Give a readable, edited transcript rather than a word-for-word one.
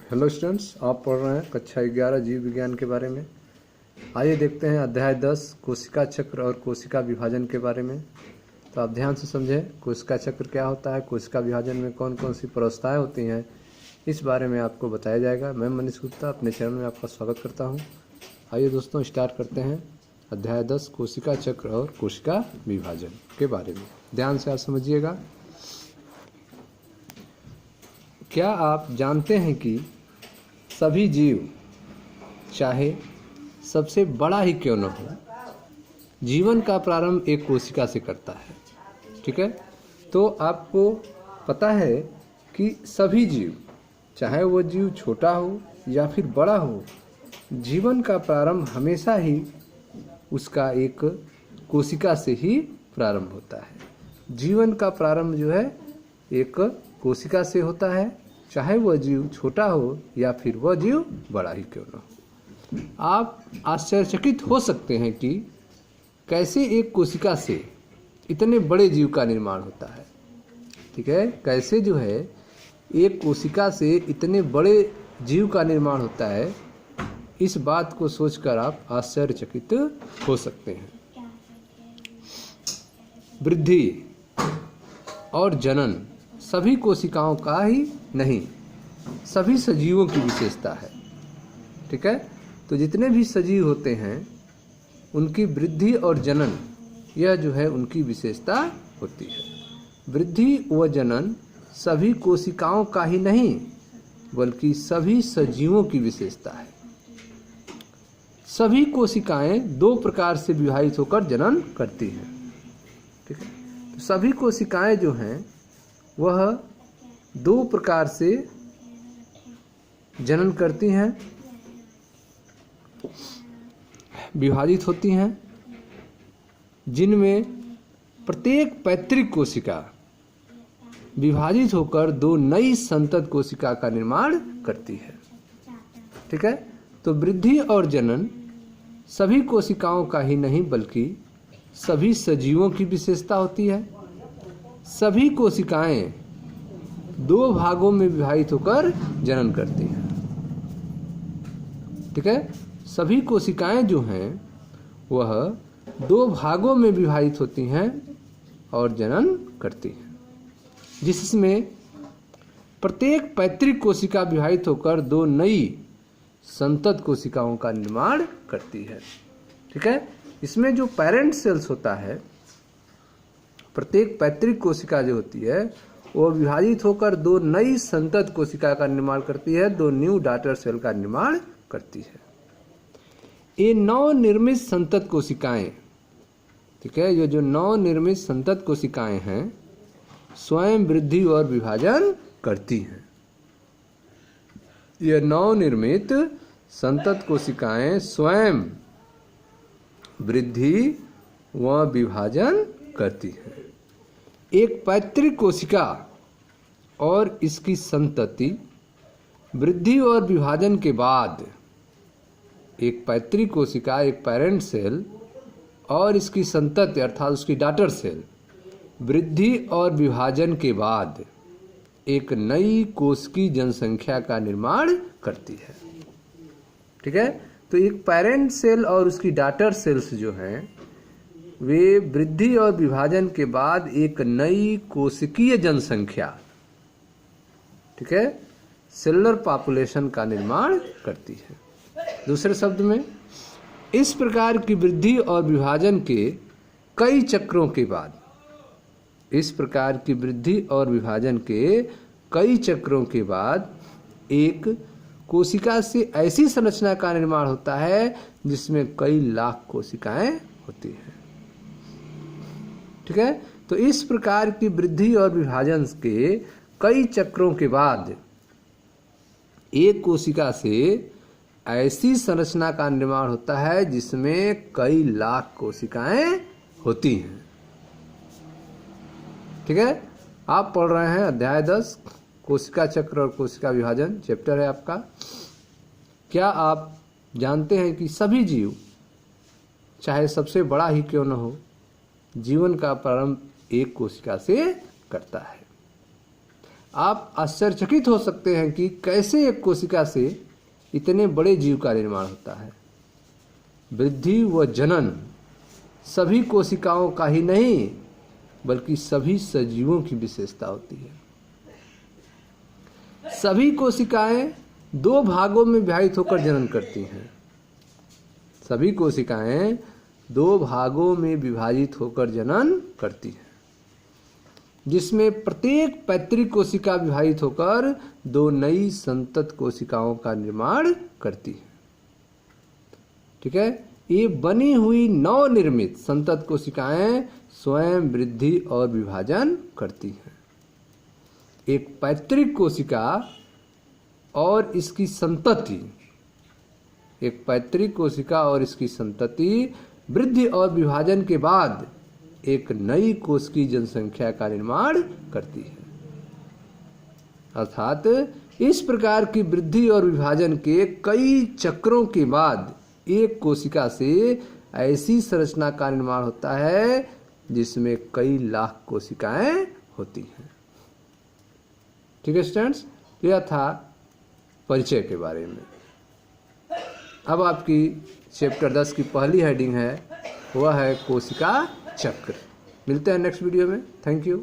Hello students, आप पढ़ रहे हैं कक्षा 11 जीव विज्ञान के बारे में। आइए देखते हैं अध्याय 10 कोशिका चक्र और कोशिका विभाजन के बारे में। तो आप ध्यान से समझें, कोशिका चक्र क्या होता है, कोशिका विभाजन में कौन कौन सी प्रावस्थाएं होती हैं, इस बारे में आपको बताया जाएगा। मैं मनीष गुप्ता अपने चैनल में आपका स्वागत करता हूँ। आइए दोस्तों, स्टार्ट करते हैं अध्याय 10 कोशिका चक्र और कोशिका विभाजन के बारे में। ध्यान से आप समझिएगा। क्या आप जानते हैं कि सभी जीव, चाहे सबसे बड़ा ही क्यों न हो, जीवन का प्रारंभ एक कोशिका से करता है। ठीक है, तो आपको पता है कि सभी जीव, चाहे वो जीव छोटा हो या फिर बड़ा हो, जीवन का प्रारंभ हमेशा ही उसका एक कोशिका से ही प्रारंभ होता है। जीवन का प्रारंभ जो है एक कोशिका से होता है, चाहे वह जीव छोटा हो या फिर वह जीव बड़ा ही क्यों न हो। आप आश्चर्यचकित हो सकते हैं कि कैसे एक कोशिका से इतने बड़े जीव का निर्माण होता है। ठीक है, कैसे जो है एक कोशिका से इतने बड़े जीव का निर्माण होता है, इस बात को सोचकर आप आश्चर्यचकित हो सकते हैं। वृद्धि और जनन सभी कोशिकाओं का ही नहीं, सभी सजीवों की विशेषता है। ठीक है, तो जितने भी सजीव होते हैं उनकी वृद्धि और जनन, यह जो है उनकी विशेषता होती है। वृद्धि व जनन सभी कोशिकाओं का ही नहीं, बल्कि सभी सजीवों की विशेषता है। सभी कोशिकाएं दो प्रकार से विभाजित होकर जनन करती हैं। ठीक है, तो सभी कोशिकाएं जो हैं वह दो प्रकार से जनन करती हैं, विभाजित होती हैं, जिनमें प्रत्येक पैतृक कोशिका विभाजित होकर दो नई संतत कोशिका का निर्माण करती है। ठीक है, तो वृद्धि और जनन सभी कोशिकाओं का ही नहीं, बल्कि सभी सजीवों की विशेषता होती है। सभी कोशिकाएं दो भागों में विभाजित होकर जनन करती हैं। ठीक है, सभी कोशिकाएं जो हैं वह दो भागों में विभाजित होती हैं और जनन करती हैं, जिसमें प्रत्येक पैतृक कोशिका विभाजित होकर दो नई संतत कोशिकाओं का निर्माण करती है। ठीक है, इसमें जो पेरेंट सेल्स होता है, प्रत्येक पैतृक कोशिका जो होती है वो विभाजित होकर दो नई संतत कोशिका का निर्माण करती है, दो न्यू डॉटर सेल का निर्माण करती है। ये नवनिर्मित संतत कोशिकाएं, ठीक है, ये जो नवनिर्मित संतत कोशिकाएं हैं स्वयं वृद्धि और विभाजन करती हैं। ये नवनिर्मित संतत कोशिकाएं स्वयं वृद्धि व विभाजन करती हैं। एक पैतृक कोशिका और इसकी संतति वृद्धि और विभाजन के बाद, एक पैतृक कोशिका, एक पेरेंट सेल और इसकी संतति अर्थात उसकी डॉटर सेल वृद्धि और विभाजन के बाद एक नई कोशिकीय जनसंख्या का निर्माण करती है। ठीक है, तो एक पेरेंट सेल और उसकी डॉटर सेल्स जो हैं वे वृद्धि और विभाजन के बाद एक नई कोशिकीय जनसंख्या, ठीक है, सेलुलर पॉपुलेशन का निर्माण करती है। दूसरे शब्द में, इस प्रकार की वृद्धि और विभाजन के कई चक्रों के बाद, इस प्रकार की वृद्धि और विभाजन के कई चक्रों के बाद एक कोशिका से ऐसी संरचना का निर्माण होता है जिसमें कई लाख कोशिकाएं होती हैं। ठीक है, तो इस प्रकार की वृद्धि और विभाजन के कई चक्रों के बाद एक कोशिका से ऐसी संरचना का निर्माण होता है जिसमें कई लाख कोशिकाएं होती हैं। ठीक है, आप पढ़ रहे हैं अध्याय 10 कोशिका चक्र और कोशिका विभाजन, चैप्टर है आपका। क्या आप जानते हैं कि सभी जीव, चाहे सबसे बड़ा ही क्यों न हो, जीवन का प्रारंभ एक कोशिका से करता है। आप आश्चर्यचकित हो सकते हैं कि कैसे एक कोशिका से इतने बड़े जीव का निर्माण होता है। वृद्धि व जनन सभी कोशिकाओं का ही नहीं बल्कि सभी सजीवों की विशेषता होती है। सभी कोशिकाएं दो भागों में विभाजित होकर जनन करती हैं। सभी कोशिकाएं दो भागों में विभाजित होकर जनन करती हैं, जिसमें प्रत्येक पैतृक कोशिका विभाजित होकर दो नई संतत कोशिकाओं का निर्माण करती है। ठीक है, ये बनी हुई नवनिर्मित संतत कोशिकाएं स्वयं वृद्धि और विभाजन करती हैं। एक पैतृक कोशिका और इसकी संतति, एक पैतृक कोशिका और इसकी संतति वृद्धि और विभाजन के बाद एक नई कोश की जनसंख्या का निर्माण करती है। अर्थात इस प्रकार की वृद्धि और विभाजन के कई चक्रों के बाद एक कोशिका से ऐसी संरचना का निर्माण होता है जिसमें कई लाख कोशिकाएं होती हैं। ठीक है स्टूडेंट्स, यह था परिचय के बारे में। अब आपकी चैप्टर 10 की पहली हेडिंग है, वह है कोशिका चक्र। मिलते हैं नेक्स्ट वीडियो में। Thank you.